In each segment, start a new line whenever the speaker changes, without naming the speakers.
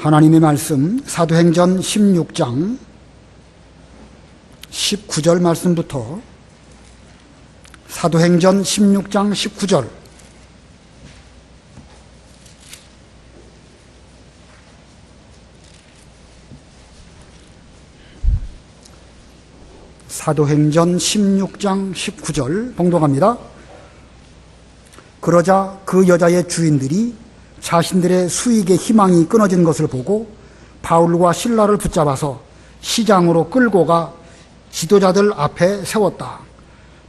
하나님의 말씀 사도행전 16장 19절 말씀부터 사도행전 16장 19절 사도행전 16장 19절 봉독합니다. 그러자 그 여자의 주인들이 자신들의 수익의 희망이 끊어진 것을 보고 바울과 실라를 붙잡아서 시장으로 끌고 가 지도자들 앞에 세웠다.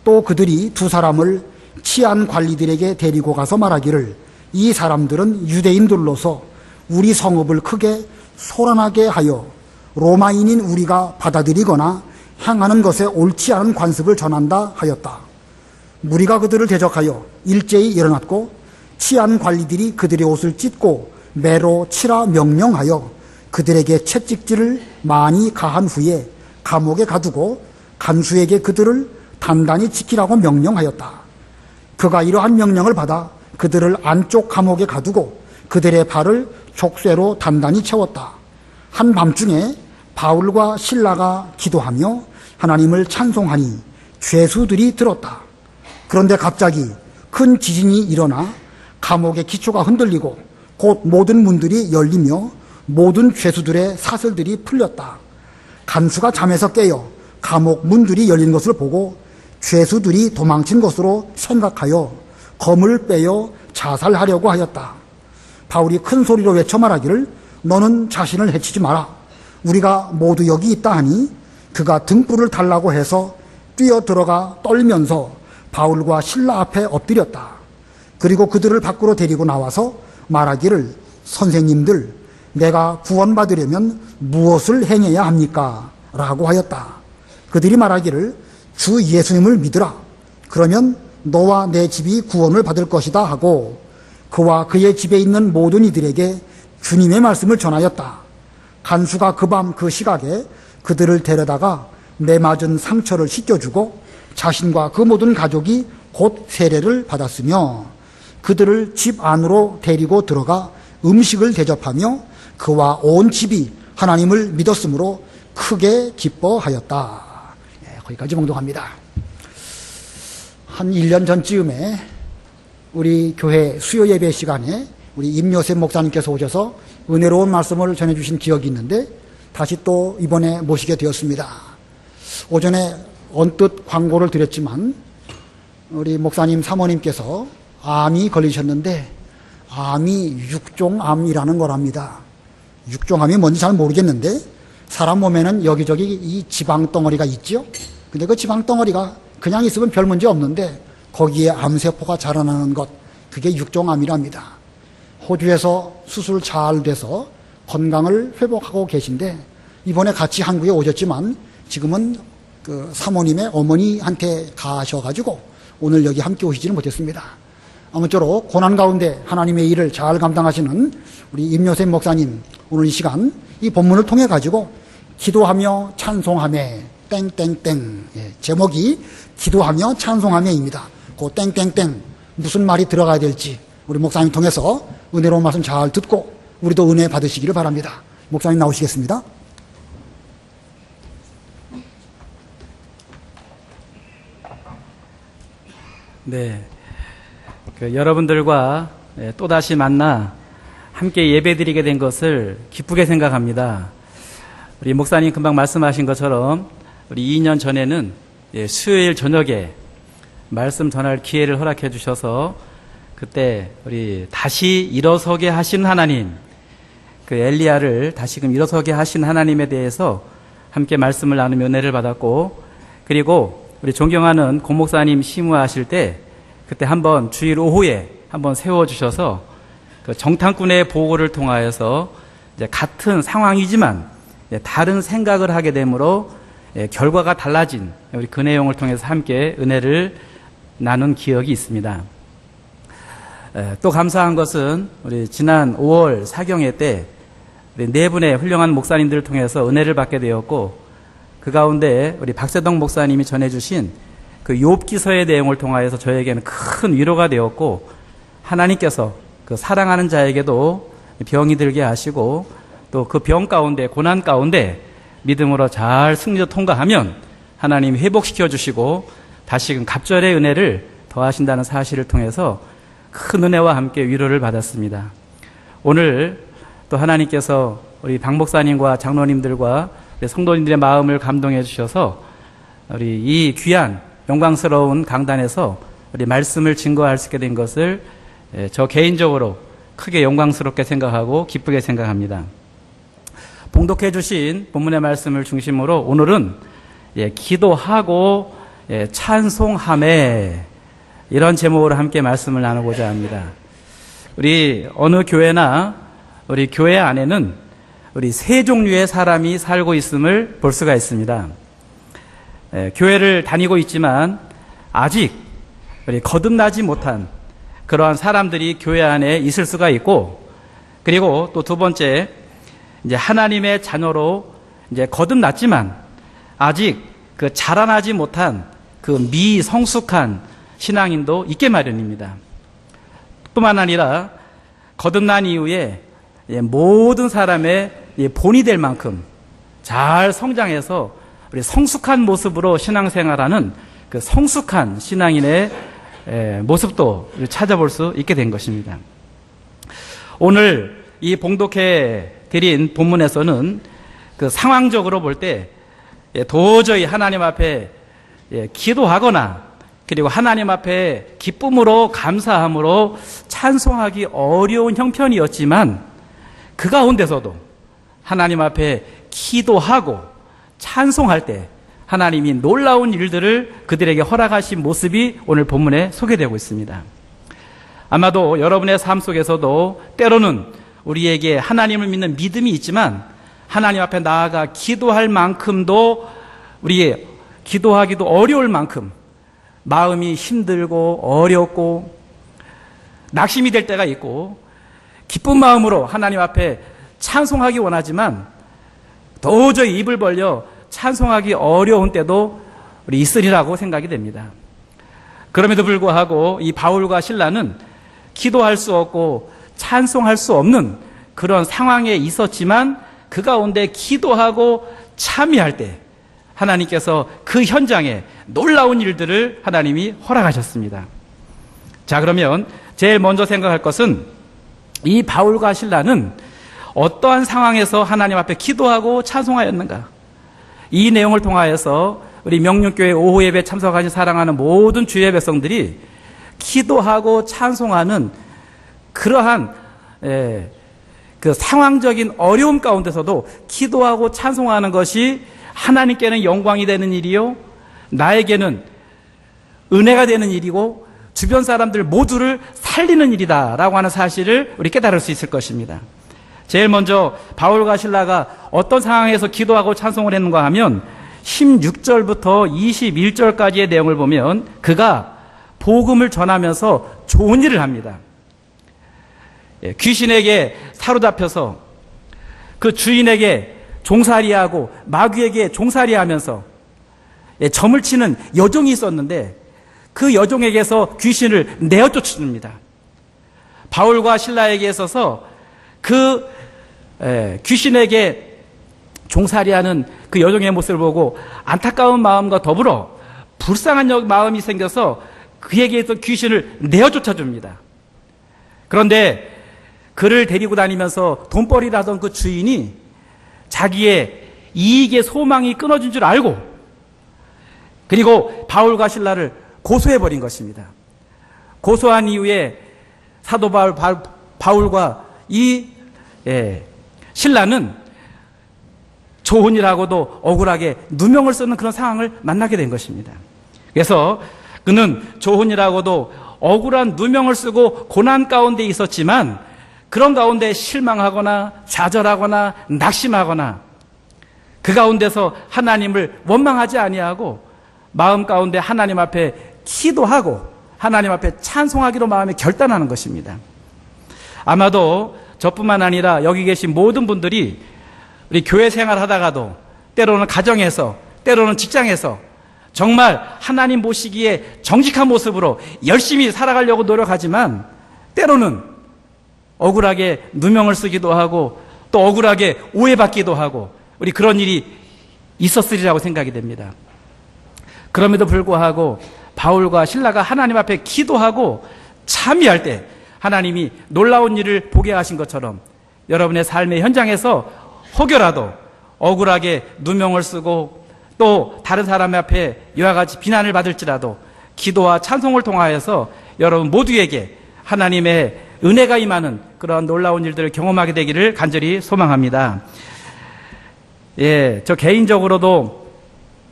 또 그들이 두 사람을 치안 관리들에게 데리고 가서 말하기를 이 사람들은 유대인들로서 우리 성읍을 크게 소란하게 하여 로마인인 우리가 받아들이거나 행하는 것에 옳지 않은 관습을 전한다 하였다. 무리가 그들을 대적하여 일제히 일어났고 치안 관리들이 그들의 옷을 찢고 매로 치라 명령하여 그들에게 채찍질을 많이 가한 후에 감옥에 가두고 간수에게 그들을 단단히 지키라고 명령하였다. 그가 이러한 명령을 받아 그들을 안쪽 감옥에 가두고 그들의 발을 족쇄로 단단히 채웠다. 한밤중에 바울과 실라가 기도하며 하나님을 찬송하니 죄수들이 들었다. 그런데 갑자기 큰 지진이 일어나 감옥의 기초가 흔들리고 곧 모든 문들이 열리며 모든 죄수들의 사슬들이 풀렸다. 간수가 잠에서 깨어 감옥 문들이 열린 것을 보고 죄수들이 도망친 것으로 생각하여 검을 빼어 자살하려고 하였다. 바울이 큰 소리로 외쳐 말하기를 너는 자신을 해치지 마라. 우리가 모두 여기 있다 하니 그가 등불을 달라고 해서 뛰어들어가 떨면서 바울과 실라 앞에 엎드렸다. 그리고 그들을 밖으로 데리고 나와서 말하기를 선생님들, 내가 구원받으려면 무엇을 행해야 합니까? 라고 하였다. 그들이 말하기를 주 예수님을 믿으라. 그러면 너와 내 집이 구원을 받을 것이다 하고 그와 그의 집에 있는 모든 이들에게 주님의 말씀을 전하였다. 간수가 그 밤 그 시각에 그들을 데려다가 내맞은 상처를 씻겨주고 자신과 그 모든 가족이 곧 세례를 받았으며 그들을 집 안으로 데리고 들어가 음식을 대접하며 그와 온 집이 하나님을 믿었으므로 크게 기뻐하였다. 거기까지 봉독합니다. 한 1년 전쯤에 우리 교회 수요 예배 시간에 우리 임요셉 목사님께서 오셔서 은혜로운 말씀을 전해주신 기억이 있는데 다시 또 이번에 모시게 되었습니다. 오전에 언뜻 광고를 드렸지만 우리 목사님 사모님께서 암이 걸리셨는데 암이 육종암이라는 거랍니다. 육종암이 뭔지 잘 모르겠는데 사람 몸에는 여기저기 이 지방덩어리가 있죠. 근데 그 지방덩어리가 그냥 있으면 별 문제 없는데 거기에 암세포가 자라나는 것, 그게 육종암이랍니다. 호주에서 수술 잘 돼서 건강을 회복하고 계신데 이번에 같이 한국에 오셨지만 지금은 그 사모님의 어머니한테 가셔가지고 오늘 여기 함께 오시지는 못했습니다. 아무쪼록 고난 가운데 하나님의 일을 잘 감당하시는 우리 임요셉 목사님, 오늘 이 시간 이 본문을 통해 가지고 기도하며 찬송하며 땡땡땡, 제목이 기도하며 찬송하며입니다. 그 땡땡땡 무슨 말이 들어가야 될지 우리 목사님 통해서 은혜로운 말씀 잘 듣고 우리도 은혜 받으시기를 바랍니다. 목사님 나오시겠습니다.
네, 여러분들과 또다시 만나 함께 예배드리게 된 것을 기쁘게 생각합니다. 우리 목사님 금방 말씀하신 것처럼 우리 2년 전에는 수요일 저녁에 말씀 전할 기회를 허락해 주셔서 그때 우리 다시 일어서게 하신 하나님, 그 엘리야를 다시금 일어서게 하신 하나님에 대해서 함께 말씀을 나누며 은혜를 받았고, 그리고 우리 존경하는 고 목사님 심우하실 때 그때 한번 주일 오후에 한번 세워주셔서 그 정탐꾼의 보고를 통하여서 이제 같은 상황이지만 다른 생각을 하게 되므로 결과가 달라진 우리 그 내용을 통해서 함께 은혜를 나눈 기억이 있습니다. 또 감사한 것은 우리 지난 5월 사경회 때 네 분의 훌륭한 목사님들을 통해서 은혜를 받게 되었고, 그 가운데 우리 박세동 목사님이 전해주신 그 욥기서의 내용을 통하여서 저에게는 큰 위로가 되었고, 하나님께서 그 사랑하는 자에게도 병이 들게 하시고 또 그 병 가운데, 고난 가운데 믿음으로 잘 승리로 통과하면 하나님이 회복시켜 주시고 다시금 갑절의 은혜를 더하신다는 사실을 통해서 큰 은혜와 함께 위로를 받았습니다. 오늘 또 하나님께서 우리 박 목사님과 장로님들과 성도님들의 마음을 감동해 주셔서 우리 이 귀한 영광스러운 강단에서 우리 말씀을 증거할 수 있게 된 것을 저 개인적으로 크게 영광스럽게 생각하고 기쁘게 생각합니다. 봉독해 주신 본문의 말씀을 중심으로 오늘은 기도하고 찬송함에 이런 제목으로 함께 말씀을 나누고자 합니다. 우리 어느 교회나 우리 교회 안에는 우리 세 종류의 사람이 살고 있음을 볼 수가 있습니다. 교회를 다니고 있지만 아직 우리 거듭나지 못한 그러한 사람들이 교회 안에 있을 수가 있고, 그리고 또 두 번째, 이제 하나님의 자녀로 이제 거듭났지만 아직 그 자라나지 못한 그 미성숙한 신앙인도 있게 마련입니다. 뿐만 아니라 거듭난 이후에 모든 사람의 본이 될 만큼 잘 성장해서 우리 성숙한 모습으로 신앙생활하는 그 성숙한 신앙인의 모습도 찾아볼 수 있게 된 것입니다. 오늘 이 봉독해 드린 본문에서는 그 상황적으로 볼 때 도저히 하나님 앞에 기도하거나 그리고 하나님 앞에 기쁨으로 감사함으로 찬송하기 어려운 형편이었지만 그 가운데서도 하나님 앞에 기도하고 찬송할 때 하나님이 놀라운 일들을 그들에게 허락하신 모습이 오늘 본문에 소개되고 있습니다. 아마도 여러분의 삶 속에서도 때로는 우리에게 하나님을 믿는 믿음이 있지만 하나님 앞에 나아가 기도할 만큼도 우리 기도하기도 어려울 만큼 마음이 힘들고 어렵고 낙심이 될 때가 있고, 기쁜 마음으로 하나님 앞에 찬송하기 원하지만 도저히 입을 벌려 찬송하기 어려운 때도 우리 있으리라고 생각이 됩니다. 그럼에도 불구하고 이 바울과 실라는 기도할 수 없고 찬송할 수 없는 그런 상황에 있었지만 그 가운데 기도하고 참여할 때 하나님께서 그 현장에 놀라운 일들을 하나님이 허락하셨습니다. 자, 그러면 제일 먼저 생각할 것은 이 바울과 실라는 어떠한 상황에서 하나님 앞에 기도하고 찬송하였는가? 이 내용을 통하여서 우리 명륜교회 오후 예배 참석하신 사랑하는 모든 주의 백성들이 기도하고 찬송하는 그러한 그 상황적인 어려움 가운데서도 기도하고 찬송하는 것이 하나님께는 영광이 되는 일이요, 나에게는 은혜가 되는 일이고 주변 사람들 모두를 살리는 일이다라고 하는 사실을 우리 깨달을 수 있을 것입니다. 제일 먼저 바울과 실라가 어떤 상황에서 기도하고 찬송을 했는가 하면 16절부터 21절까지의 내용을 보면 그가 복음을 전하면서 좋은 일을 합니다. 귀신에게 사로잡혀서 그 주인에게 종살이하고 마귀에게 종살이하면서 점을 치는 여종이 있었는데 그 여종에게서 귀신을 내어 쫓습니다. 바울과 실라에게 있어서 그 귀신에게 종살이하는 그 여종의 모습을 보고 안타까운 마음과 더불어 불쌍한 마음이 생겨서 그에게서 귀신을 내어 쫓아줍니다. 그런데 그를 데리고 다니면서 돈벌이를 하던 그 주인이 자기의 이익의 소망이 끊어진 줄 알고 그리고 바울과 실라를 고소해버린 것입니다. 고소한 이후에 사도 바울과 이 신라는 좋은 일하고도 억울하게 누명을 쓰는 그런 상황을 만나게 된 것입니다. 그래서 그는 좋은 일하고도 억울한 누명을 쓰고 고난 가운데 있었지만 그런 가운데 실망하거나 좌절하거나 낙심하거나 그 가운데서 하나님을 원망하지 아니하고 마음 가운데 하나님 앞에 기도하고 하나님 앞에 찬송하기로 마음에 결단하는 것입니다. 아마도 저뿐만 아니라 여기 계신 모든 분들이 우리 교회 생활하다가도 때로는 가정에서 때로는 직장에서 정말 하나님 보시기에 정직한 모습으로 열심히 살아가려고 노력하지만 때로는 억울하게 누명을 쓰기도 하고 또 억울하게 오해받기도 하고 우리 그런 일이 있었으리라고 생각이 됩니다. 그럼에도 불구하고 바울과 실라가 하나님 앞에 기도하고 참여할 때 하나님이 놀라운 일을 보게 하신 것처럼 여러분의 삶의 현장에서 혹여라도 억울하게 누명을 쓰고 또 다른 사람 앞에 이와 같이 비난을 받을지라도 기도와 찬송을 통하여서 여러분 모두에게 하나님의 은혜가 임하는 그런 놀라운 일들을 경험하게 되기를 간절히 소망합니다. 예, 저 개인적으로도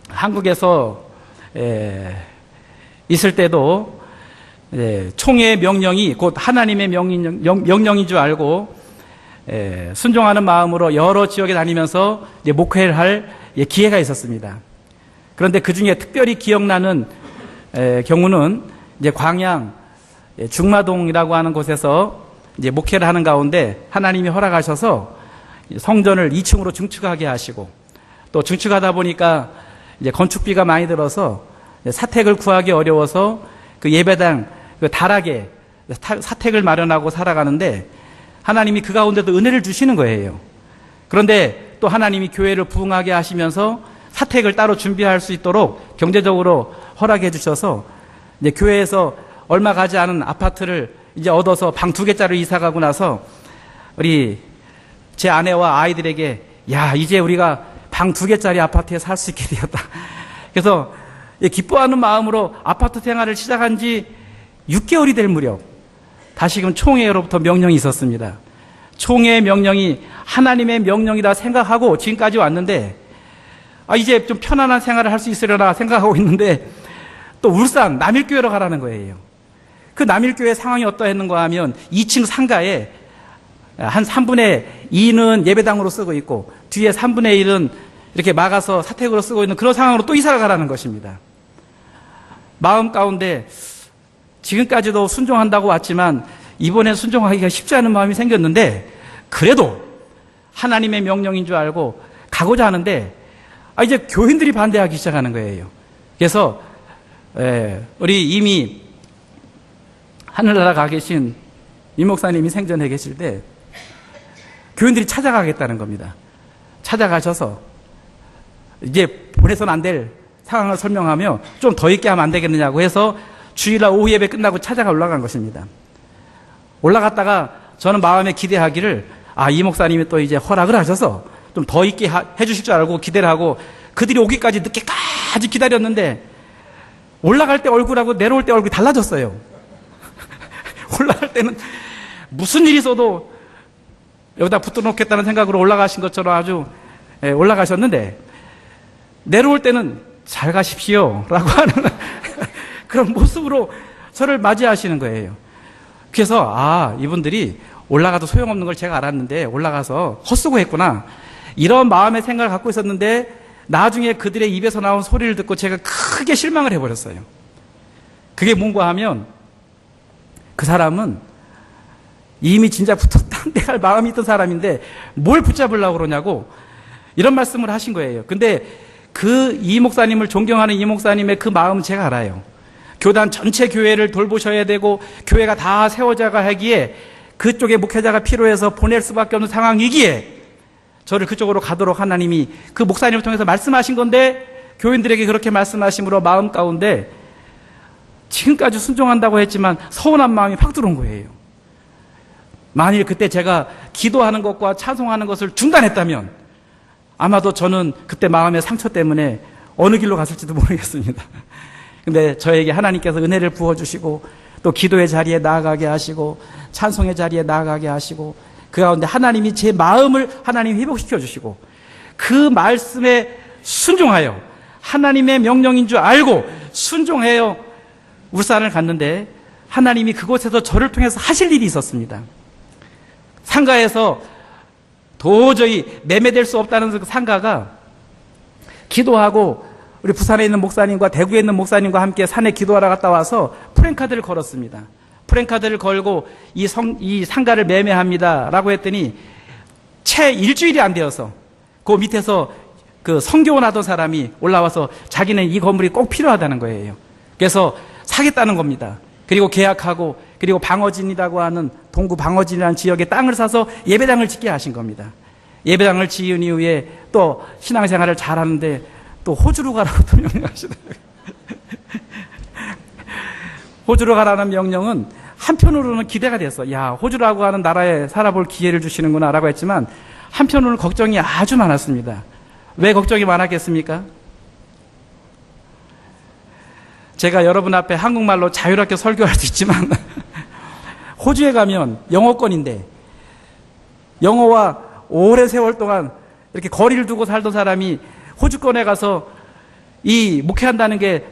한국에서 있을 때도 총회의 명령이 곧 하나님의 명령인 줄 알고 순종하는 마음으로 여러 지역에 다니면서 목회를 할 기회가 있었습니다. 그런데 그 중에 특별히 기억나는 경우는 이제 광양 중마동이라고 하는 곳에서 이제 목회를 하는 가운데 하나님이 허락하셔서 성전을 2층으로 증축하게 하시고 또 증축하다 보니까 이제 건축비가 많이 들어서 사택을 구하기 어려워서 그 예배당 그 다락에 사택을 마련하고 살아가는데 하나님이 그 가운데도 은혜를 주시는 거예요. 그런데 또 하나님이 교회를 부흥하게 하시면서 사택을 따로 준비할 수 있도록 경제적으로 허락해 주셔서 이제 교회에서 얼마 가지 않은 아파트를 이제 얻어서 방 2개짜리 이사 가고 나서 우리 제 아내와 아이들에게 야, 이제 우리가 방 2개짜리 아파트에 살 수 있게 되었다. 그래서 기뻐하는 마음으로 아파트 생활을 시작한 지 6개월이 될 무렵 다시금 총회로부터 명령이 있었습니다. 총회의 명령이 하나님의 명령이라 생각하고 지금까지 왔는데 이제 좀 편안한 생활을 할 수 있으려나 생각하고 있는데 또 울산 남일교회로 가라는 거예요. 그 남일교회 상황이 어떠했는가 하면 2층 상가에 한 3분의 2는 예배당으로 쓰고 있고 뒤에 3분의 1은 이렇게 막아서 사택으로 쓰고 있는 그런 상황으로 또 이사를 가라는 것입니다. 마음 가운데 지금까지도 순종한다고 왔지만 이번엔 순종하기가 쉽지 않은 마음이 생겼는데 그래도 하나님의 명령인 줄 알고 가고자 하는데 이제 교인들이 반대하기 시작하는 거예요. 그래서 우리 이미 하늘나라 가 계신 임 목사님이 생전에 계실 때 교인들이 찾아가겠다는 겁니다. 찾아가셔서 이제 보내서는 안 될 상황을 설명하며 좀 더 있게 하면 안 되겠느냐고 해서 주일날 오후 예배 끝나고 찾아가 올라간 것입니다. 올라갔다가 저는 마음에 기대하기를 이 목사님이 또 이제 허락을 하셔서 좀 더 있게 해주실 줄 알고 기대를 하고 그들이 오기까지 늦게까지 기다렸는데 올라갈 때 얼굴하고 내려올 때 얼굴이 달라졌어요. 올라갈 때는 무슨 일이 있어도 여기다 붙어놓겠다는 생각으로 올라가신 것처럼 아주 올라가셨는데 내려올 때는 잘 가십시오 라고 하는 그런 모습으로 저를 맞이하시는 거예요. 그래서 이분들이 올라가도 소용없는 걸 제가 알았는데 올라가서 헛수고 했구나 이런 마음의 생각을 갖고 있었는데 나중에 그들의 입에서 나온 소리를 듣고 제가 크게 실망을 해버렸어요. 그게 뭔가 하면 그 사람은 이미 진짜 딴 데 갈 마음이 있던 사람인데 뭘 붙잡으려고 그러냐고 이런 말씀을 하신 거예요. 근데 그 이 목사님을 존경하는 이 목사님의 그 마음은 제가 알아요. 교단 전체 교회를 돌보셔야 되고 교회가 다 세워져가 하기에 그쪽에 목회자가 필요해서 보낼 수밖에 없는 상황이기에 저를 그쪽으로 가도록 하나님이 그 목사님을 통해서 말씀하신 건데 교인들에게 그렇게 말씀하심으로 마음 가운데 지금까지 순종한다고 했지만 서운한 마음이 팍 들어온 거예요. 만일 그때 제가 기도하는 것과 찬송하는 것을 중단했다면 아마도 저는 그때 마음의 상처 때문에 어느 길로 갔을지도 모르겠습니다. 근데 저에게 하나님께서 은혜를 부어주시고 또 기도의 자리에 나아가게 하시고 찬송의 자리에 나아가게 하시고 그 가운데 하나님이 제 마음을 하나님 회복시켜 주시고 그 말씀에 순종하여 하나님의 명령인 줄 알고 순종하여 울산을 갔는데 하나님이 그곳에서 저를 통해서 하실 일이 있었습니다. 상가에서 도저히 매매될 수 없다는 그 상가가 기도하고 우리 부산에 있는 목사님과 대구에 있는 목사님과 함께 산에 기도하러 갔다 와서 프랜카드를 걸었습니다. 프랜카드를 걸고 이 상가를 매매합니다 라고 했더니 채 일주일이 안 되어서 그 밑에서 그 성교원 하던 사람이 올라와서 자기는 이 건물이 꼭 필요하다는 거예요. 그래서 사겠다는 겁니다. 그리고 계약하고 그리고 방어진이라고 하는 동구 방어진이라는 지역에 땅을 사서 예배당을 짓게 하신 겁니다. 예배당을 지은 이후에 또 신앙생활을 잘하는데 또 호주로 가라고 또 명령하시더라고요. 호주로 가라는 명령은 한편으로는 기대가 됐어. 야, 호주라고 하는 나라에 살아볼 기회를 주시는구나 라고 했지만 한편으로는 걱정이 아주 많았습니다. 왜 걱정이 많았겠습니까? 제가 여러분 앞에 한국말로 자유롭게 설교할 수 있지만 호주에 가면 영어권인데 영어와 오랜 세월 동안 이렇게 거리를 두고 살던 사람이 호주권에 가서 이 목회한다는 게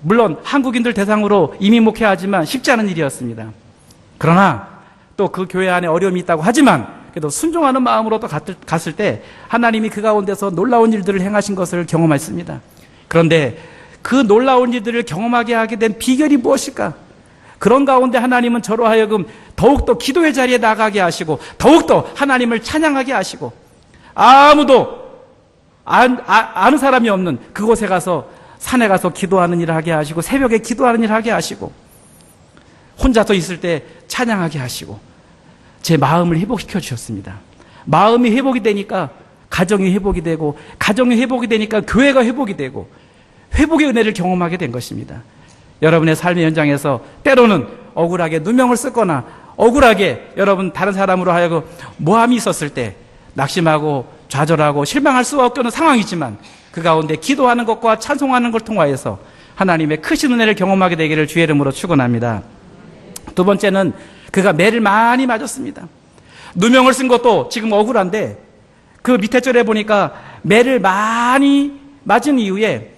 물론 한국인들 대상으로 이민 목회하지만 쉽지 않은 일이었습니다. 그러나 또 그 교회 안에 어려움이 있다고 하지만 그래도 순종하는 마음으로 또 갔을 때 하나님이 그 가운데서 놀라운 일들을 행하신 것을 경험했습니다. 그런데 그 놀라운 일들을 경험하게 하게 된 비결이 무엇일까? 그런 가운데 하나님은 저로 하여금 더욱더 기도의 자리에 나가게 하시고 더욱더 하나님을 찬양하게 하시고 아무도 아는 사람이 없는 그곳에 가서 산에 가서 기도하는 일을 하게 하시고 새벽에 기도하는 일을 하게 하시고 혼자서 있을 때 찬양하게 하시고 제 마음을 회복시켜 주셨습니다. 마음이 회복이 되니까 가정이 회복이 되고 가정이 회복이 되니까 교회가 회복이 되고 회복의 은혜를 경험하게 된 것입니다. 여러분의 삶의 현장에서 때로는 억울하게 누명을 쓰거나 억울하게 여러분 다른 사람으로 하여금 모함이 있었을 때 낙심하고 좌절하고 실망할 수 없는 상황이지만 그 가운데 기도하는 것과 찬송하는 걸 통하여서 하나님의 크신 은혜를 경험하게 되기를 주의 이름으로 축원합니다. 두 번째는 그가 매를 많이 맞았습니다. 누명을 쓴 것도 지금 억울한데 그 밑에 절에 보니까 매를 많이 맞은 이후에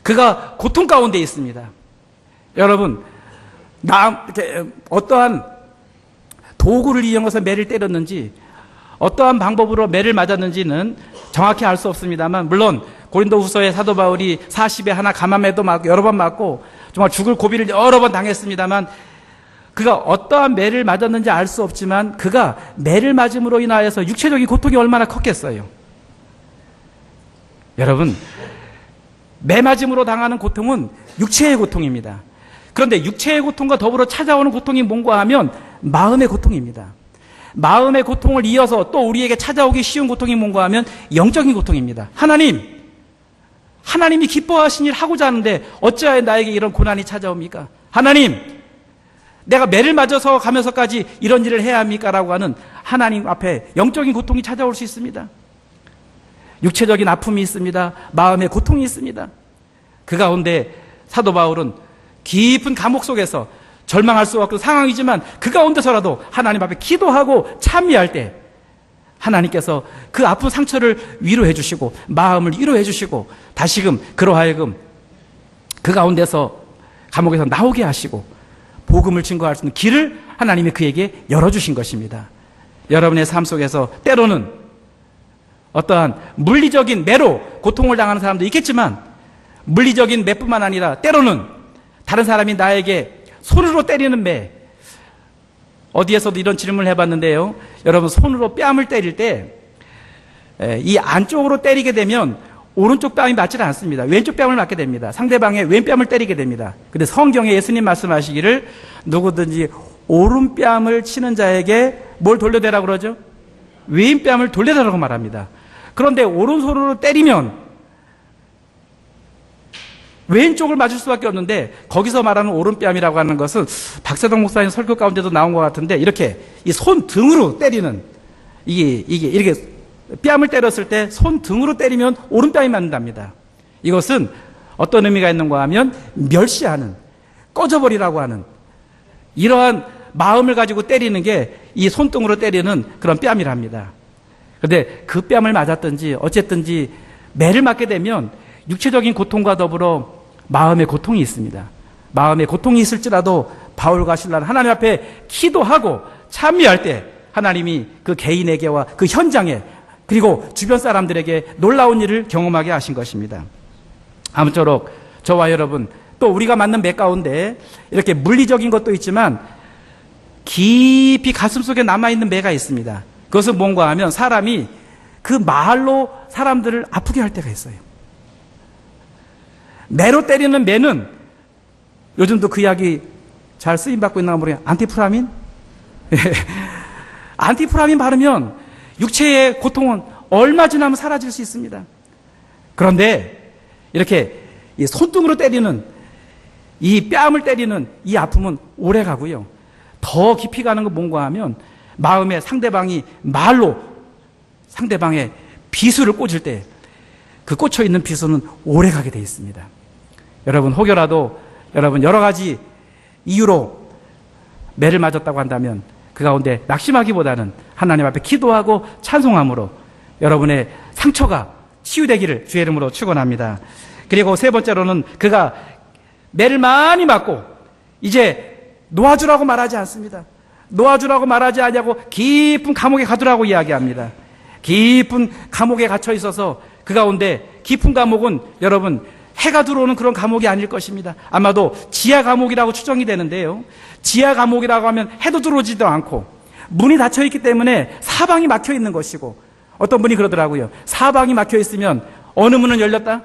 그가 고통 가운데 있습니다. 여러분, 어떠한 도구를 이용해서 매를 때렸는지 어떠한 방법으로 매를 맞았는지는 정확히 알 수 없습니다만 물론 고린도후서의 사도 바울이 40에 하나 감암에도 맞고 여러 번 맞고 정말 죽을 고비를 여러 번 당했습니다만 그가 어떠한 매를 맞았는지 알 수 없지만 그가 매를 맞음으로 인하여서 육체적인 고통이 얼마나 컸겠어요. 여러분, 매 맞음으로 당하는 고통은 육체의 고통입니다. 그런데 육체의 고통과 더불어 찾아오는 고통이 뭔가 하면 마음의 고통입니다. 마음의 고통을 이어서 또 우리에게 찾아오기 쉬운 고통이 뭔가 하면 영적인 고통입니다. 하나님이 기뻐하신 일 하고자 하는데 어찌하여 나에게 이런 고난이 찾아옵니까? 하나님, 내가 매를 맞아서 가면서까지 이런 일을 해야 합니까? 라고 하는 하나님 앞에 영적인 고통이 찾아올 수 있습니다. 육체적인 아픔이 있습니다. 마음의 고통이 있습니다. 그 가운데 사도 바울은 깊은 감옥 속에서 절망할 수 없는 상황이지만 그 가운데서라도 하나님 앞에 기도하고 참여할 때 하나님께서 그 아픈 상처를 위로해 주시고 마음을 위로해 주시고 다시금 그러하여금 그 가운데서 감옥에서 나오게 하시고 복음을 증거할 수 있는 길을 하나님이 그에게 열어주신 것입니다. 여러분의 삶 속에서 때로는 어떠한 물리적인 매로 고통을 당하는 사람도 있겠지만 물리적인 매뿐만 아니라 때로는 다른 사람이 나에게 손으로 때리는 매, 어디에서도 이런 질문을 해봤는데요. 여러분 손으로 뺨을 때릴 때 이 안쪽으로 때리게 되면 오른쪽 뺨이 맞지 않습니다. 왼쪽 뺨을 맞게 됩니다. 상대방의 왼뺨을 때리게 됩니다. 근데 성경에 예수님 말씀하시기를 누구든지 오른뺨을 치는 자에게 뭘 돌려대라고 그러죠? 왼뺨을 돌려대라고 말합니다. 그런데 오른손으로 때리면 왼쪽을 맞을 수밖에 없는데 거기서 말하는 오른뺨이라고 하는 것은 박세동 목사님 설교 가운데도 나온 것 같은데 이렇게 이 손등으로 때리는 이게 이렇게 뺨을 때렸을 때 손등으로 때리면 오른뺨이 맞는답니다. 이것은 어떤 의미가 있는가 하면 멸시하는, 꺼져버리라고 하는 이러한 마음을 가지고 때리는 게 이 손등으로 때리는 그런 뺨이랍니다. 그런데 그 뺨을 맞았든지 어쨌든지 매를 맞게 되면 육체적인 고통과 더불어 마음의 고통이 있습니다. 마음의 고통이 있을지라도 바울과 실라는 하나님 앞에 기도하고 참여할 때 하나님이 그 개인에게와 그 현장에 그리고 주변 사람들에게 놀라운 일을 경험하게 하신 것입니다. 아무쪼록 저와 여러분 또 우리가 맞는 매 가운데 이렇게 물리적인 것도 있지만 깊이 가슴속에 남아있는 매가 있습니다. 그것은 뭔가 하면 사람이 그 말로 사람들을 아프게 할 때가 있어요. 매로 때리는 매는 요즘도 그 약이 잘 쓰임받고 있나 모르겠어요. 안티프라민? 안티프라민 바르면 육체의 고통은 얼마 지나면 사라질 수 있습니다. 그런데 이렇게 이 손등으로 때리는, 이 뺨을 때리는 이 아픔은 오래 가고요. 더 깊이 가는 건 뭔가 하면 마음에 상대방이 말로 상대방의 비수를 꽂을 때 그 꽂혀 있는 비수는 오래 가게 되어 있습니다. 여러분, 혹여라도 여러분 여러 가지 이유로 매를 맞았다고 한다면 그 가운데 낙심하기보다는 하나님 앞에 기도하고 찬송함으로 여러분의 상처가 치유되기를 주의 이름으로 축원합니다. 그리고 세 번째로는 그가 매를 많이 맞고 이제 놓아주라고 말하지 않습니다. 놓아주라고 말하지 않냐고 깊은 감옥에 가두라고 이야기합니다. 깊은 감옥에 갇혀 있어서 그 가운데 깊은 감옥은 여러분 해가 들어오는 그런 감옥이 아닐 것입니다. 아마도 지하 감옥이라고 추정이 되는데요. 지하 감옥이라고 하면 해도 들어오지도 않고 문이 닫혀 있기 때문에 사방이 막혀 있는 것이고, 어떤 분이 그러더라고요. 사방이 막혀 있으면 어느 문은 열렸다?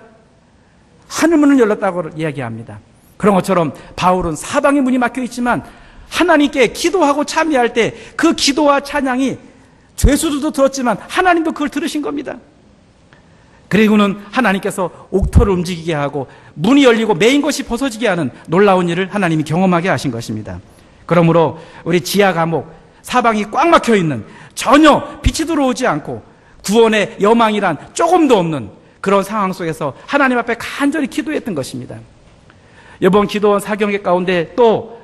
하늘 문은 열렸다고 이야기합니다. 그런 것처럼 바울은 사방의 문이 막혀 있지만 하나님께 기도하고 참여할 때 그 기도와 찬양이 죄수들도 들었지만 하나님도 그걸 들으신 겁니다. 그리고는 하나님께서 옥토를 움직이게 하고 문이 열리고 메인 것이 벗어지게 하는 놀라운 일을 하나님이 경험하게 하신 것입니다. 그러므로 우리 지하 감옥, 사방이 꽉 막혀 있는, 전혀 빛이 들어오지 않고 구원의 여망이란 조금도 없는 그런 상황 속에서 하나님 앞에 간절히 기도했던 것입니다. 이번 기도원 사경회 가운데 또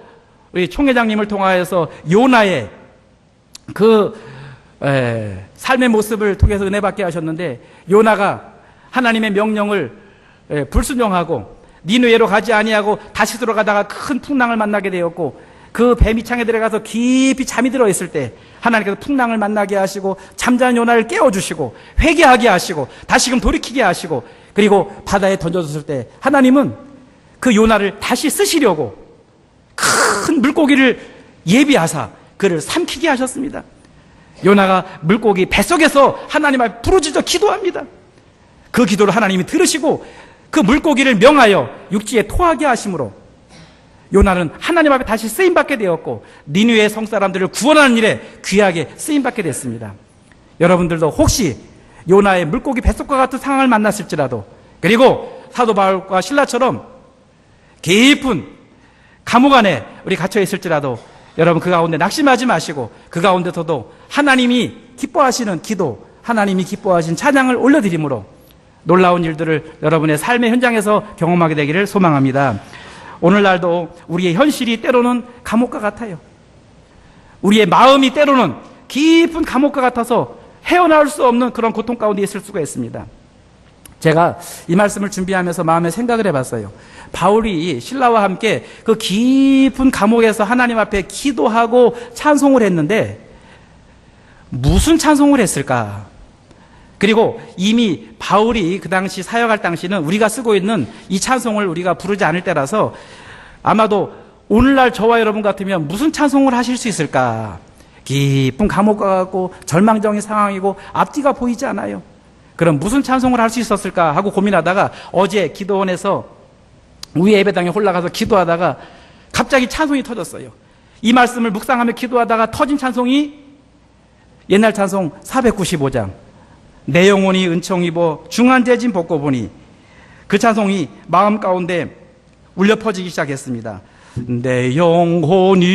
우리 총회장님을 통하여서 요나의 그 삶의 모습을 통해서 은혜 받게 하셨는데, 요나가 하나님의 명령을 불순종하고 니느웨로 가지 아니하고 다시 들어가다가 큰 풍랑을 만나게 되었고, 그 배미창에 들어가서 깊이 잠이 들어 있을 때 하나님께서 풍랑을 만나게 하시고 잠자는 요나를 깨워주시고 회개하게 하시고 다시금 돌이키게 하시고, 그리고 바다에 던져줬을 때 하나님은 그 요나를 다시 쓰시려고 큰 물고기를 예비하사 그를 삼키게 하셨습니다. 요나가 물고기 뱃속에서 하나님 앞에 부르짖어 기도합니다. 그 기도를 하나님이 들으시고 그 물고기를 명하여 육지에 토하게 하심으로 요나는 하나님 앞에 다시 쓰임받게 되었고 니느웨 성사람들을 구원하는 일에 귀하게 쓰임받게 됐습니다. 여러분들도 혹시 요나의 물고기 뱃속과 같은 상황을 만났을지라도, 그리고 사도 바울과 신라처럼 깊은 감옥 안에 우리 갇혀 있을지라도 여러분 그 가운데 낙심하지 마시고 그 가운데서도 하나님이 기뻐하시는 기도, 하나님이 기뻐하신 찬양을 올려드림으로 놀라운 일들을 여러분의 삶의 현장에서 경험하게 되기를 소망합니다. 오늘날도 우리의 현실이 때로는 감옥과 같아요. 우리의 마음이 때로는 깊은 감옥과 같아서 헤어나올 수 없는 그런 고통 가운데 있을 수가 있습니다. 제가 이 말씀을 준비하면서 마음에 생각을 해봤어요. 바울이 신라와 함께 그 깊은 감옥에서 하나님 앞에 기도하고 찬송을 했는데 무슨 찬송을 했을까? 그리고 이미 바울이 그 당시 사역할 당시는 우리가 쓰고 있는 이 찬송을 우리가 부르지 않을 때라서 아마도 오늘날 저와 여러분 같으면 무슨 찬송을 하실 수 있을까? 깊은 감옥과 같고 절망적인 상황이고 앞뒤가 보이지 않아요. 그럼 무슨 찬송을 할 수 있었을까 하고 고민하다가 어제 기도원에서 우리 예배당에 올라가서 기도하다가 갑자기 찬송이 터졌어요. 이 말씀을 묵상하며 기도하다가 터진 찬송이 옛날 찬송 495장 내 영혼이 은총 입어 중한대진 벗고 보니, 그 찬송이 마음 가운데 울려 퍼지기 시작했습니다. 내 영혼이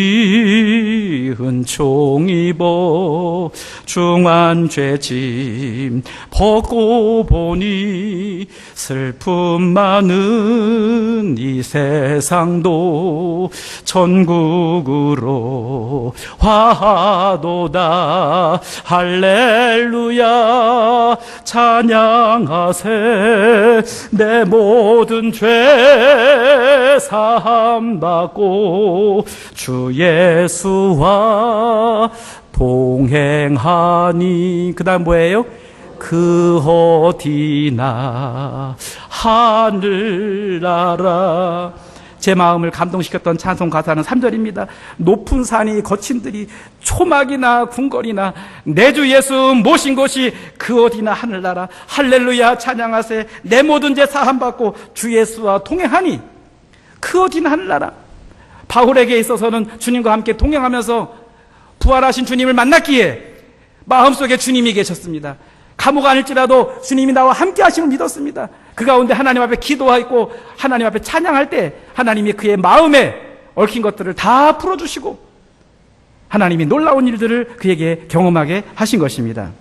은총 입어 중한 죄짐 벗고 보니 슬픔 많은 이 세상도 천국으로 화하도다. 할렐루야 찬양하세. 내 모든 죄 사함 받고 주 예수와 동행하니. 그 다음 뭐예요? 그 어디나 하늘나라. 제 마음을 감동시켰던 찬송 가사는 3절입니다. 높은 산이 거친 들이 초막이나 궁궐이나 내 주 예수 모신 곳이 그 어디나 하늘나라. 할렐루야 찬양하세. 내 모든 죄 사함받고 주 예수와 동행하니 그 어디나 하늘나라. 바울에게 있어서는 주님과 함께 동행하면서 부활하신 주님을 만났기에 마음속에 주님이 계셨습니다. 감옥 아닐지라도 주님이 나와 함께 하심을 믿었습니다. 그 가운데 하나님 앞에 기도하고 하나님 앞에 찬양할 때 하나님이 그의 마음에 얽힌 것들을 다 풀어주시고 하나님이 놀라운 일들을 그에게 경험하게 하신 것입니다.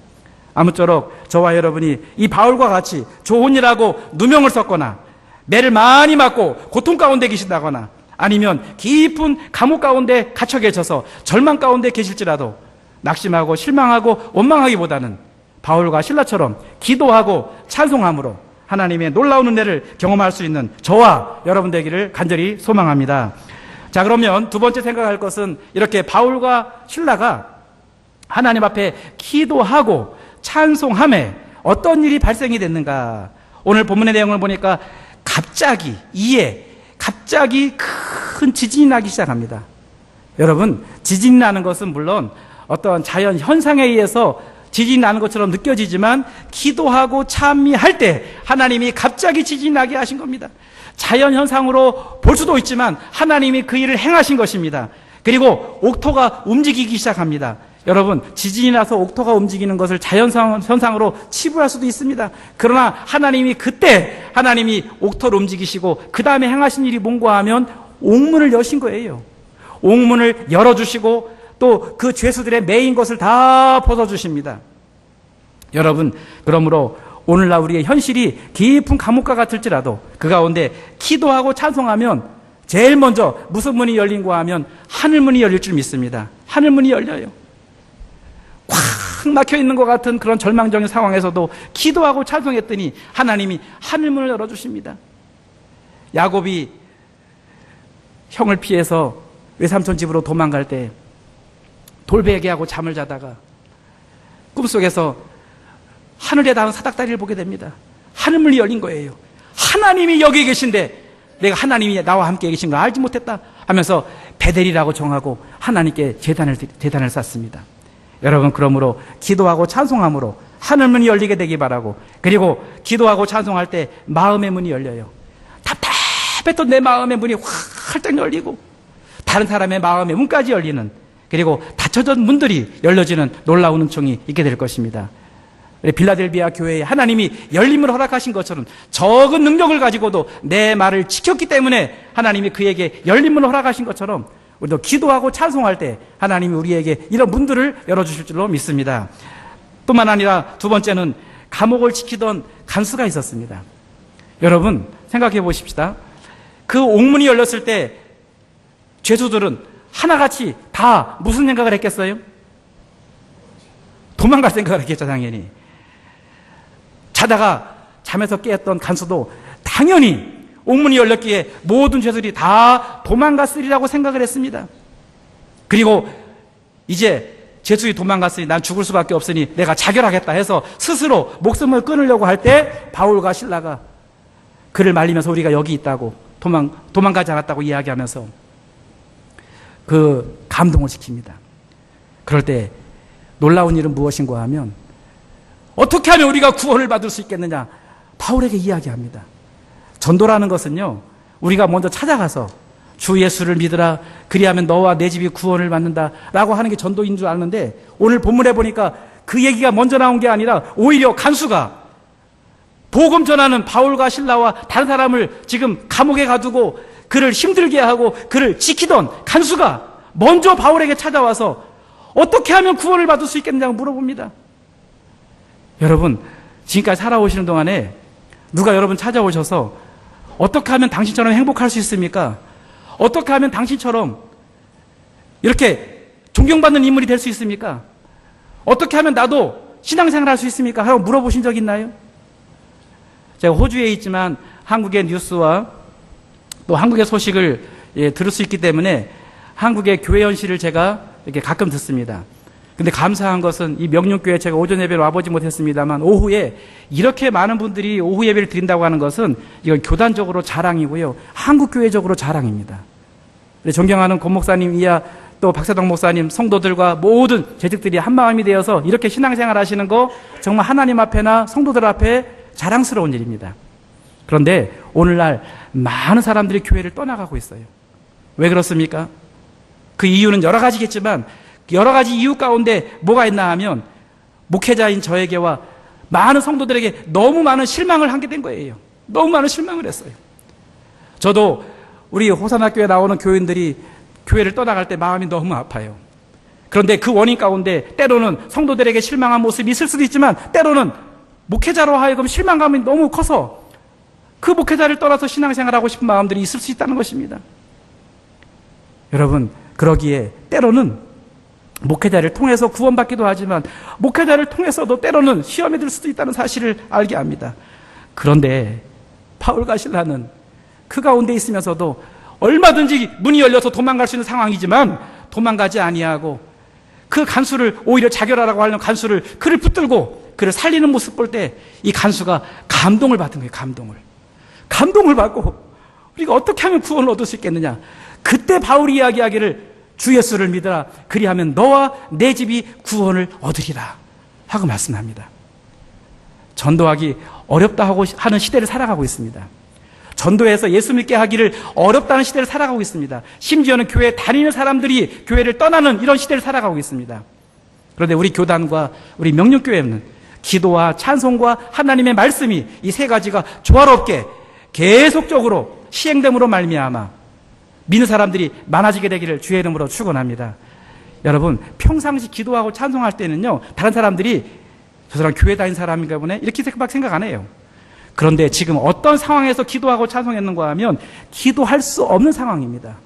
아무쪼록 저와 여러분이 이 바울과 같이 좋은 일하고 누명을 썼거나 매를 많이 맞고 고통 가운데 계신다거나 아니면 깊은 감옥 가운데 갇혀 계셔서 절망 가운데 계실지라도 낙심하고 실망하고 원망하기보다는 바울과 실라처럼 기도하고 찬송함으로 하나님의 놀라운 은혜를 경험할 수 있는 저와 여러분 되기를 간절히 소망합니다. 자, 그러면 두 번째 생각할 것은 이렇게 바울과 실라가 하나님 앞에 기도하고 찬송함에 어떤 일이 발생이 됐는가. 오늘 본문의 내용을 보니까 갑자기 큰 지진이 나기 시작합니다. 여러분, 지진이 나는 것은 물론 어떤 자연 현상에 의해서 지진이 나는 것처럼 느껴지지만 기도하고 찬미할 때 하나님이 갑자기 지진이 나게 하신 겁니다. 자연 현상으로 볼 수도 있지만 하나님이 그 일을 행하신 것입니다. 그리고 옥토가 움직이기 시작합니다. 여러분, 지진이 나서 옥토가 움직이는 것을 자연 현상으로 치부할 수도 있습니다. 그러나 하나님이 옥토를 움직이시고 그 다음에 행하신 일이 뭔가 하면 옥문을 여신 거예요. 옥문을 열어주시고 또 그 죄수들의 매인 것을 다 벗어주십니다. 여러분, 그러므로 오늘날 우리의 현실이 깊은 감옥과 같을지라도 그 가운데 기도하고 찬송하면 제일 먼저 무슨 문이 열린가 하면 하늘문이 열릴 줄 믿습니다. 하늘문이 열려요. 꽉 막혀 있는 것 같은 그런 절망적인 상황에서도 기도하고 찬송했더니 하나님이 하늘문을 열어주십니다. 야곱이 형을 피해서 외삼촌 집으로 도망갈 때 돌베개하고 잠을 자다가 꿈속에서 하늘에 닿은 사닥다리를 보게 됩니다. 하늘문이 열린 거예요. 하나님이 여기 계신데 내가 하나님이 나와 함께 계신 걸 알지 못했다 하면서 베델이라고 정하고 하나님께 제단을 쌓습니다. 여러분, 그러므로 기도하고 찬송함으로 하늘문이 열리게 되기 바라고, 그리고 기도하고 찬송할 때 마음의 문이 열려요. 답답했던 내 마음의 문이 활짝 열리고 다른 사람의 마음의 문까지 열리는, 그리고 닫혀진 문들이 열려지는 놀라운 은총이 있게 될 것입니다. 빌라델비아 교회에 하나님이 열림을 허락하신 것처럼 적은 능력을 가지고도 내 말을 지켰기 때문에 하나님이 그에게 열림을 허락하신 것처럼 우리도 기도하고 찬송할 때 하나님이 우리에게 이런 문들을 열어주실 줄로 믿습니다. 뿐만 아니라 두 번째는 감옥을 지키던 간수가 있었습니다. 여러분, 생각해 보십시다. 그 옥문이 열렸을 때 죄수들은 하나같이 다 무슨 생각을 했겠어요? 도망갈 생각을 했겠죠, 당연히. 자다가 잠에서 깨었던 간수도 당연히 옥문이 열렸기에 모든 죄수들이 다 도망갔으리라고 생각을 했습니다. 그리고 이제 죄수들이 도망갔으니 난 죽을 수밖에 없으니 내가 자결하겠다 해서 스스로 목숨을 끊으려고 할 때 바울과 실라가 그를 말리면서 우리가 여기 있다고 도망가지 않았다고 이야기하면서 그 감동을 시킵니다. 그럴 때 놀라운 일은 무엇인가 하면 어떻게 하면 우리가 구원을 받을 수 있겠느냐, 바울에게 이야기합니다. 전도라는 것은요, 우리가 먼저 찾아가서 주 예수를 믿으라, 그리하면 너와 내 집이 구원을 받는다 라고 하는 게 전도인 줄 아는데, 오늘 본문에 보니까 그 얘기가 먼저 나온 게 아니라 오히려 간수가 복음 전하는 바울과 실라와 다른 사람을 지금 감옥에 가두고 그를 힘들게 하고 그를 지키던 간수가 먼저 바울에게 찾아와서 어떻게 하면 구원을 받을 수 있겠느냐고 물어봅니다. 여러분, 지금까지 살아오시는 동안에 누가 여러분 찾아오셔서 어떻게 하면 당신처럼 행복할 수 있습니까? 어떻게 하면 당신처럼 이렇게 존경받는 인물이 될 수 있습니까? 어떻게 하면 나도 신앙생활 할 수 있습니까? 하고 물어보신 적 있나요? 제가 호주에 있지만 한국의 뉴스와 또 한국의 소식을 들을 수 있기 때문에 한국의 교회 현실을 제가 이렇게 가끔 듣습니다. 근데 감사한 것은 이 명륜교회 제가 오전 예배로 와보지 못했습니다만 오후에 이렇게 많은 분들이 오후 예배를 드린다고 하는 것은 이건 교단적으로 자랑이고요, 한국교회적으로 자랑입니다. 존경하는 권 목사님 이하 또 박세동 목사님, 성도들과 모든 재직들이 한마음이 되어서 이렇게 신앙생활 하시는 거 정말 하나님 앞에나 성도들 앞에 자랑스러운 일입니다. 그런데 오늘날 많은 사람들이 교회를 떠나가고 있어요. 왜 그렇습니까? 그 이유는 여러 가지겠지만 여러 가지 이유 가운데 뭐가 있나 하면 목회자인 저에게와 많은 성도들에게 너무 많은 실망을 하게 된 거예요. 너무 많은 실망을 했어요. 저도 우리 호산학교에 나오는 교인들이 교회를 떠나갈 때 마음이 너무 아파요. 그런데 그 원인 가운데 때로는 성도들에게 실망한 모습이 있을 수도 있지만 때로는 목회자로 하여금 실망감이 너무 커서 그 목회자를 떠나서 신앙생활하고 싶은 마음들이 있을 수 있다는 것입니다. 여러분, 그러기에 때로는 목회자를 통해서 구원받기도 하지만 목회자를 통해서도 때로는 시험에 들 수도 있다는 사실을 알게 합니다. 그런데 바울과 실라는 그 가운데 있으면서도 얼마든지 문이 열려서 도망갈 수 있는 상황이지만 도망가지 아니하고 그 간수를 오히려 자결하라고 하는 간수를 그를 붙들고 그를 살리는 모습 볼 때 이 간수가 감동을 받은 거예요. 감동을 받고 우리가 어떻게 하면 구원을 얻을 수 있겠느냐. 그때 바울이 이야기하기를 주 예수를 믿어라. 그리하면 너와 내 집이 구원을 얻으리라 하고 말씀합니다. 전도하기 어렵다 하는 시대를 살아가고 있습니다. 전도해서 예수 믿게 하기를 어렵다는 시대를 살아가고 있습니다. 심지어는 교회에 다니는 사람들이 교회를 떠나는 이런 시대를 살아가고 있습니다. 그런데 우리 교단과 우리 명륜교회는 기도와 찬송과 하나님의 말씀이 이 세 가지가 조화롭게 계속적으로 시행됨으로 말미암아 믿는 사람들이 많아지게 되기를 주의 이름으로 축원합니다. 여러분, 평상시 기도하고 찬송할 때는요, 다른 사람들이 저 사람 교회 다닌 사람인가 보네 이렇게 생각 안 해요. 그런데 지금 어떤 상황에서 기도하고 찬송했는가 하면 기도할 수 없는 상황입니다.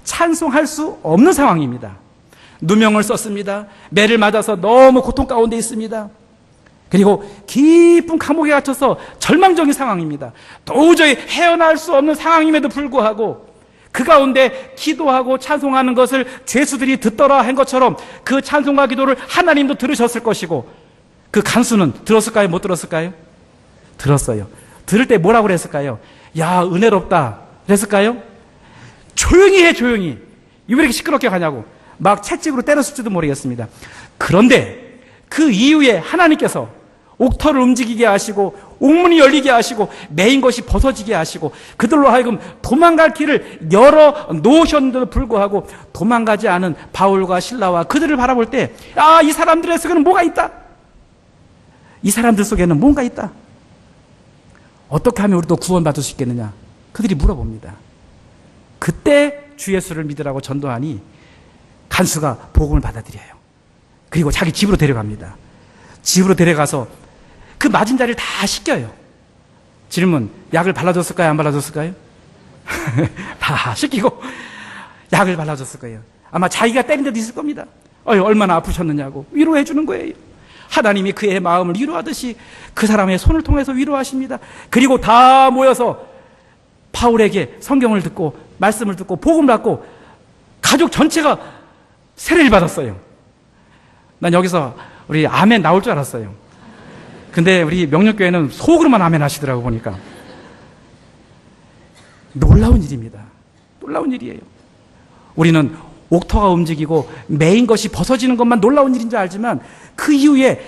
찬송할 수 없는 상황입니다. 누명을 썼습니다. 매를 맞아서 너무 고통 가운데 있습니다. 그리고 깊은 감옥에 갇혀서 절망적인 상황입니다. 도저히 헤어날 수 없는 상황임에도 불구하고 그 가운데 기도하고 찬송하는 것을 죄수들이 듣더라 한 것처럼 그 찬송과 기도를 하나님도 들으셨을 것이고 그 간수는 들었을까요? 못 들었을까요? 들었어요. 들을 때 뭐라고 그랬을까요? 야, 은혜롭다 그랬을까요? 조용히 해, 조용히. 왜 이렇게 시끄럽게 가냐고 막 채찍으로 때렸을지도 모르겠습니다. 그런데 그 이후에 하나님께서 옥터를 움직이게 하시고 옥문이 열리게 하시고 매인 것이 벗어지게 하시고 그들로 하여금 도망갈 길을 열어 놓으셨는데도 불구하고 도망가지 않은 바울과 실라와 그들을 바라볼 때 이 사람들의 속에는 뭐가 있다. 이 사람들 속에는 뭔가 있다. 어떻게 하면 우리도 구원받을 수 있겠느냐. 그들이 물어봅니다. 그때 주 예수를 믿으라고 전도하니 간수가 복음을 받아들여요. 그리고 자기 집으로 데려갑니다. 집으로 데려가서 그 맞은 자리를 다 씻겨요. 질문, 약을 발라줬을까요? 안 발라줬을까요? 다 씻기고 약을 발라줬을 거예요. 아마 자기가 때린 데도 있을 겁니다. 얼마나 아프셨느냐고 위로해 주는 거예요. 하나님이 그의 마음을 위로하듯이 그 사람의 손을 통해서 위로하십니다. 그리고 다 모여서 바울에게 성경을 듣고 말씀을 듣고 복음을 받고 가족 전체가 세례를 받았어요. 난 여기서 우리 아멘 나올 줄 알았어요. 근데 우리 명륜교회는 속으로만 아멘 하시더라고 보니까. 놀라운 일입니다. 놀라운 일이에요. 우리는 옥터가 움직이고 매인 것이 벗어지는 것만 놀라운 일인 줄 알지만 그 이후에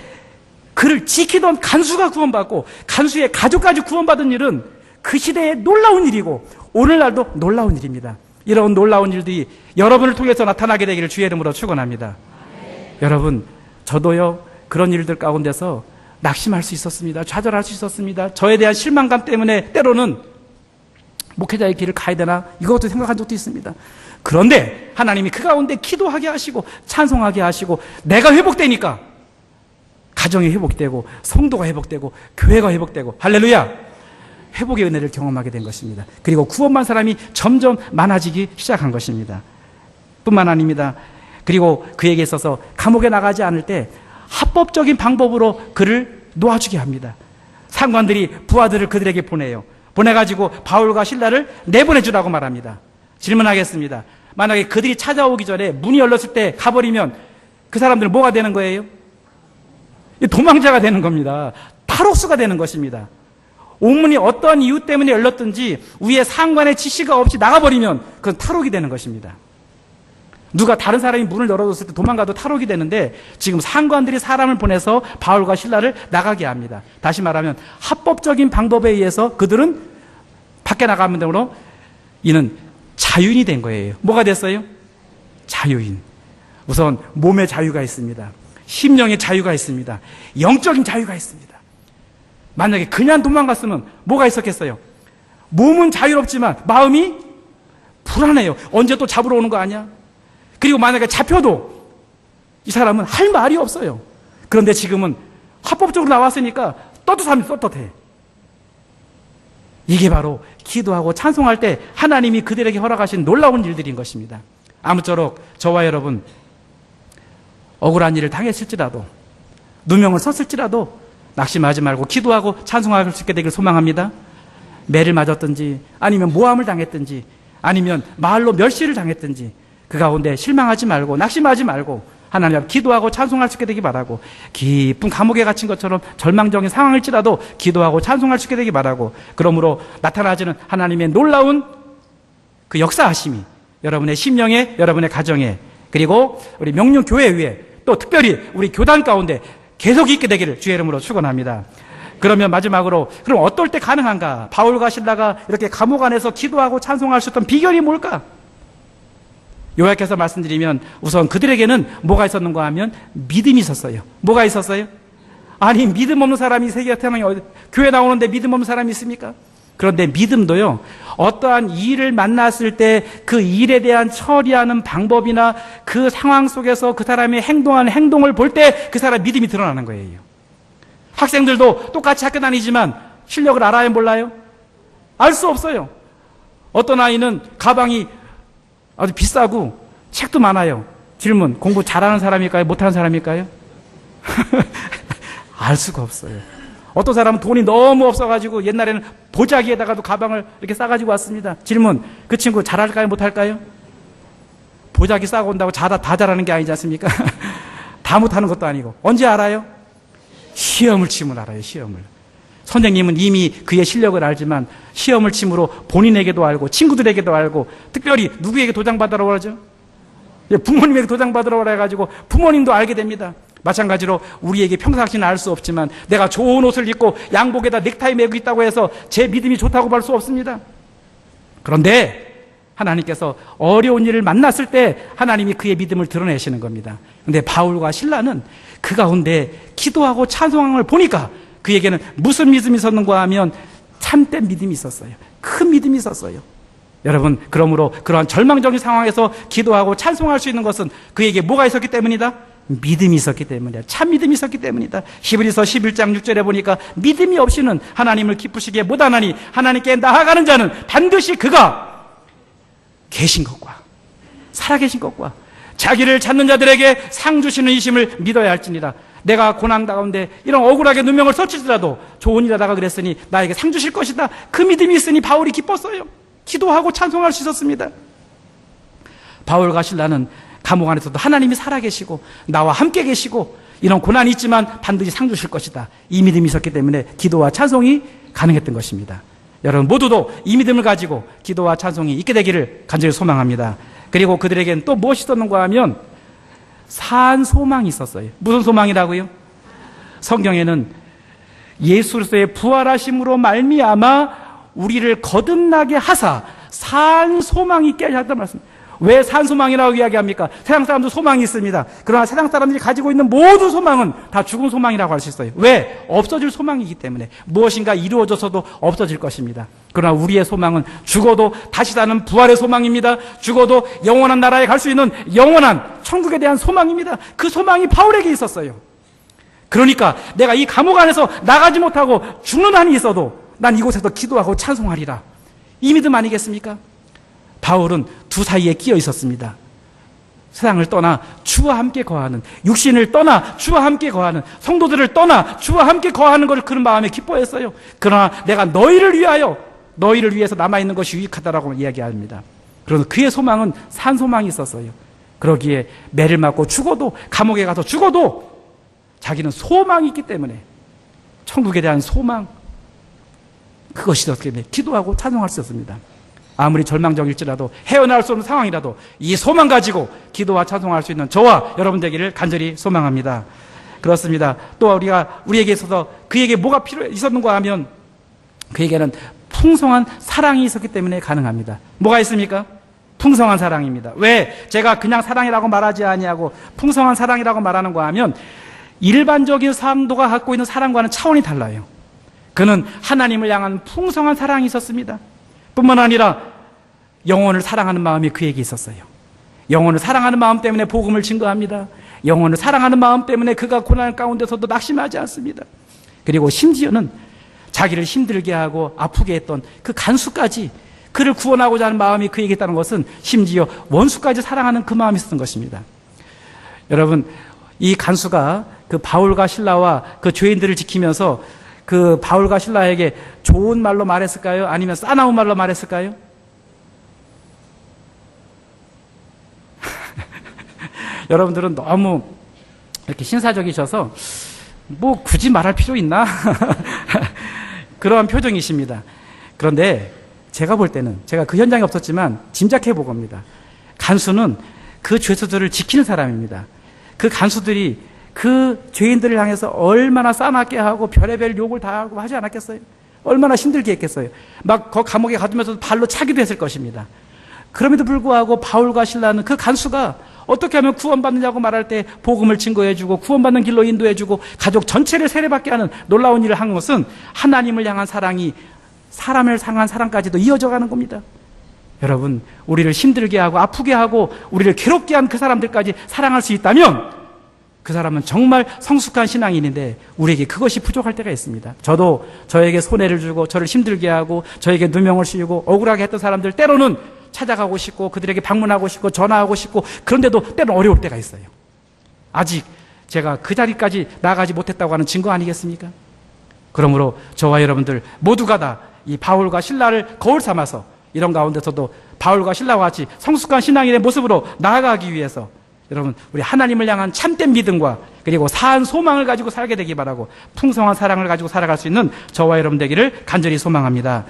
그를 지키던 간수가 구원받고 간수의 가족까지 구원받은 일은 그 시대의 놀라운 일이고 오늘날도 놀라운 일입니다. 이런 놀라운 일들이 여러분을 통해서 나타나게 되기를 주의 이름으로 축원합니다. 여러분, 저도요 그런 일들 가운데서 낙심할 수 있었습니다. 좌절할 수 있었습니다. 저에 대한 실망감 때문에 때로는 목회자의 길을 가야 되나 이것도 생각한 적도 있습니다. 그런데 하나님이 그 가운데 기도하게 하시고 찬송하게 하시고 내가 회복되니까 가정이 회복되고 성도가 회복되고 교회가 회복되고 할렐루야, 회복의 은혜를 경험하게 된 것입니다. 그리고 구원받은 사람이 점점 많아지기 시작한 것입니다. 뿐만 아닙니다. 그리고 그에게 있어서 감옥에 나가지 않을 때 합법적인 방법으로 그를 놓아주게 합니다. 상관들이 부하들을 그들에게 보내요. 보내가지고 바울과 실라를 내보내주라고 말합니다. 질문하겠습니다. 만약에 그들이 찾아오기 전에 문이 열렸을 때 가버리면 그 사람들은 뭐가 되는 거예요? 도망자가 되는 겁니다. 탈옥수가 되는 것입니다. 옥문이 어떤 이유 때문에 열렸든지 위에 상관의 지시가 없이 나가버리면 그건 탈옥이 되는 것입니다. 누가 다른 사람이 문을 열어줬을 때 도망가도 탈옥이 되는데 지금 상관들이 사람을 보내서 바울과 실라를 나가게 합니다. 다시 말하면 합법적인 방법에 의해서 그들은 밖에 나가면 되므로 이는 자유인이 된 거예요. 뭐가 됐어요? 자유인. 우선 몸의 자유가 있습니다. 심령의 자유가 있습니다. 영적인 자유가 있습니다. 만약에 그냥 도망갔으면 뭐가 있었겠어요? 몸은 자유롭지만 마음이 불안해요. 언제 또 잡으러 오는 거 아니야? 그리고 만약에 잡혀도 이 사람은 할 말이 없어요. 그런데 지금은 합법적으로 나왔으니까 떳떳해. 이게 바로 기도하고 찬송할 때 하나님이 그들에게 허락하신 놀라운 일들인 것입니다. 아무쪼록 저와 여러분 억울한 일을 당했을지라도 누명을 썼을지라도 낙심하지 말고 기도하고 찬송할 수 있게 되길 소망합니다. 매를 맞았든지 아니면 모함을 당했든지 아니면 말로 멸시를 당했든지 그 가운데 실망하지 말고 낙심하지 말고 하나님 앞에 기도하고 찬송할 수 있게 되기 바라고, 깊은 감옥에 갇힌 것처럼 절망적인 상황일지라도 기도하고 찬송할 수 있게 되기 바라고, 그러므로 나타나지는 하나님의 놀라운 그 역사하심이 여러분의 심령에, 여러분의 가정에, 그리고 우리 명륜교회 위에, 또 특별히 우리 교단 가운데 계속 있게 되기를 주의 이름으로 축원합니다. 그러면 마지막으로, 그럼 어떨 때 가능한가? 바울과 실라가 이렇게 감옥 안에서 기도하고 찬송할 수 있던 비결이 뭘까? 요약해서 말씀드리면 우선 그들에게는 뭐가 있었는가 하면 믿음이 있었어요. 뭐가 있었어요? 아니, 믿음 없는 사람이 세계에 태어나면 교회 나오는데 믿음 없는 사람이 있습니까? 그런데 믿음도요, 어떠한 일을 만났을 때 그 일에 대한 처리하는 방법이나 그 상황 속에서 그 사람이 행동하는 행동을 볼 때 그 사람 믿음이 드러나는 거예요. 학생들도 똑같이 학교 다니지만 실력을 알아요, 몰라요? 알 수 없어요. 어떤 아이는 가방이 아주 비싸고 책도 많아요. 질문, 공부 잘하는 사람일까요? 못하는 사람일까요? 알 수가 없어요. 어떤 사람은 돈이 너무 없어가지고 옛날에는 보자기에다가도 가방을 이렇게 싸가지고 왔습니다. 질문, 그 친구 잘할까요? 못할까요? 보자기 싸고 온다고 다 잘하는 게 아니지 않습니까? 다 못하는 것도 아니고. 언제 알아요? 시험을 치면 알아요. 시험을. 선생님은 이미 그의 실력을 알지만 시험을 침으로 본인에게도 알고 친구들에게도 알고, 특별히 누구에게 도장받으라고 하죠? 부모님에게 도장받으라고 해가지고 부모님도 알게 됩니다. 마찬가지로 우리에게 평상시는 알 수 없지만 내가 좋은 옷을 입고 양복에다 넥타이 매고 있다고 해서 제 믿음이 좋다고 말 수 없습니다. 그런데 하나님께서 어려운 일을 만났을 때 하나님이 그의 믿음을 드러내시는 겁니다. 그런데 바울과 실라는 그 가운데 기도하고 찬송하는 걸 보니까 그에게는 무슨 믿음이 있었는가 하면 참된 믿음이 있었어요. 큰 믿음이 있었어요. 여러분, 그러므로 그러한 절망적인 상황에서 기도하고 찬송할 수 있는 것은 그에게 뭐가 있었기 때문이다? 믿음이 있었기 때문이다. 참 믿음이 있었기 때문이다. 히브리서 11장 6절에 보니까 믿음이 없이는 하나님을 기쁘시게 못하나니 하나님께 나아가는 자는 반드시 그가 계신 것과 살아계신 것과 자기를 찾는 자들에게 상 주시는 이심을 믿어야 할지니라. 내가 고난 가운데 이런 억울하게 누명을 썼을지라도 좋은 일하다가 그랬으니 나에게 상 주실 것이다. 그 믿음이 있으니 바울이 기뻤어요. 기도하고 찬송할 수 있었습니다. 바울과 실라는 감옥 안에서도 하나님이 살아계시고 나와 함께 계시고 이런 고난이 있지만 반드시 상 주실 것이다. 이 믿음이 있었기 때문에 기도와 찬송이 가능했던 것입니다. 여러분 모두도 이 믿음을 가지고 기도와 찬송이 있게 되기를 간절히 소망합니다. 그리고 그들에게는 또 무엇이 있었는가 하면 산 소망이 있었어요. 무슨 소망이라고요? 성경에는 예수 그리스도의 부활하심으로 말미암아 우리를 거듭나게 하사 산 소망이 있게 하셨단 말씀입니다. 왜 산 소망이라고 이야기합니까? 세상 사람도 소망이 있습니다. 그러나 세상 사람들이 가지고 있는 모든 소망은 다 죽은 소망이라고 할 수 있어요. 왜? 없어질 소망이기 때문에. 무엇인가 이루어져서도 없어질 것입니다. 그러나 우리의 소망은 죽어도 다시 사는 부활의 소망입니다. 죽어도 영원한 나라에 갈 수 있는 영원한 천국에 대한 소망입니다. 그 소망이 바울에게 있었어요. 그러니까 내가 이 감옥 안에서 나가지 못하고 죽는 한이 있어도 난 이곳에서 기도하고 찬송하리라. 이 믿음 아니겠습니까? 바울은 두 사이에 끼어 있었습니다. 세상을 떠나 주와 함께 거하는, 육신을 떠나 주와 함께 거하는, 성도들을 떠나 주와 함께 거하는 것을 그런 마음에 기뻐했어요. 그러나 내가 너희를 위해서 남아있는 것이 유익하다라고 이야기합니다. 그래서 그의 소망은 산 소망이 있었어요. 그러기에 매를 맞고 죽어도, 감옥에 가서 죽어도 자기는 소망이 있기 때문에 천국에 대한 소망, 그것이 어떻게 되면 기도하고 찬송할 수 있습니다. 아무리 절망적일지라도 헤어나올 수 없는 상황이라도 이 소망 가지고 기도와 찬송할 수 있는 저와 여러분 되기를 간절히 소망합니다. 그렇습니다. 또 우리에게 있어서 그에게 뭐가 있었는가 하면 그에게는 풍성한 사랑이 있었기 때문에 가능합니다. 뭐가 있습니까? 풍성한 사랑입니다. 왜 제가 그냥 사랑이라고 말하지 아니하고 풍성한 사랑이라고 말하는가 하면 일반적인 사람도가 갖고 있는 사랑과는 차원이 달라요. 그는 하나님을 향한 풍성한 사랑이 있었습니다. 뿐만 아니라 영혼을 사랑하는 마음이 그에게 있었어요. 영혼을 사랑하는 마음 때문에 복음을 증거합니다. 영혼을 사랑하는 마음 때문에 그가 고난 가운데서도 낙심하지 않습니다. 그리고 심지어는 자기를 힘들게 하고 아프게 했던 그 간수까지 그를 구원하고자 하는 마음이 그에게 있다는 것은 심지어 원수까지 사랑하는 그 마음이 있었던 것입니다. 여러분, 이 간수가 그 바울과 실라와 그 죄인들을 지키면서 그 바울과 실라에게 좋은 말로 말했을까요? 아니면 싸나운 말로 말했을까요? 여러분들은 너무 이렇게 신사적이셔서 뭐 굳이 말할 필요 있나? 그러한 표정이십니다. 그런데 제가 볼 때는, 제가 그 현장에 없었지만 짐작해 보겁니다. 간수는 그 죄수들을 지키는 사람입니다. 그 간수들이 그 죄인들을 향해서 얼마나 싸납게 하고 별의별 욕을 다 하고 하지 않았겠어요? 얼마나 힘들게 했겠어요? 막 그 감옥에 가두면서 발로 차기도 했을 것입니다. 그럼에도 불구하고 바울과 실라는 그 간수가 어떻게 하면 구원받느냐고 말할 때 복음을 증거해주고 구원받는 길로 인도해주고 가족 전체를 세례받게 하는 놀라운 일을 한 것은 하나님을 향한 사랑이 사람을 향한 사랑까지도 이어져 가는 겁니다. 여러분, 우리를 힘들게 하고 아프게 하고 우리를 괴롭게 한 그 사람들까지 사랑할 수 있다면 그 사람은 정말 성숙한 신앙인인데 우리에게 그것이 부족할 때가 있습니다. 저도 저에게 손해를 주고 저를 힘들게 하고 저에게 누명을 씌우고 억울하게 했던 사람들 때로는 찾아가고 싶고 그들에게 방문하고 싶고 전화하고 싶고 그런데도 때로는 어려울 때가 있어요. 아직 제가 그 자리까지 나가지 못했다고 하는 증거 아니겠습니까? 그러므로 저와 여러분들 모두가 다 이 바울과 실라를 거울 삼아서 이런 가운데서도 바울과 실라와 같이 성숙한 신앙인의 모습으로 나아가기 위해서 여러분, 우리 하나님을 향한 참된 믿음과 그리고 사한 소망을 가지고 살게 되기 바라고 풍성한 사랑을 가지고 살아갈 수 있는 저와 여러분 되기를 간절히 소망합니다.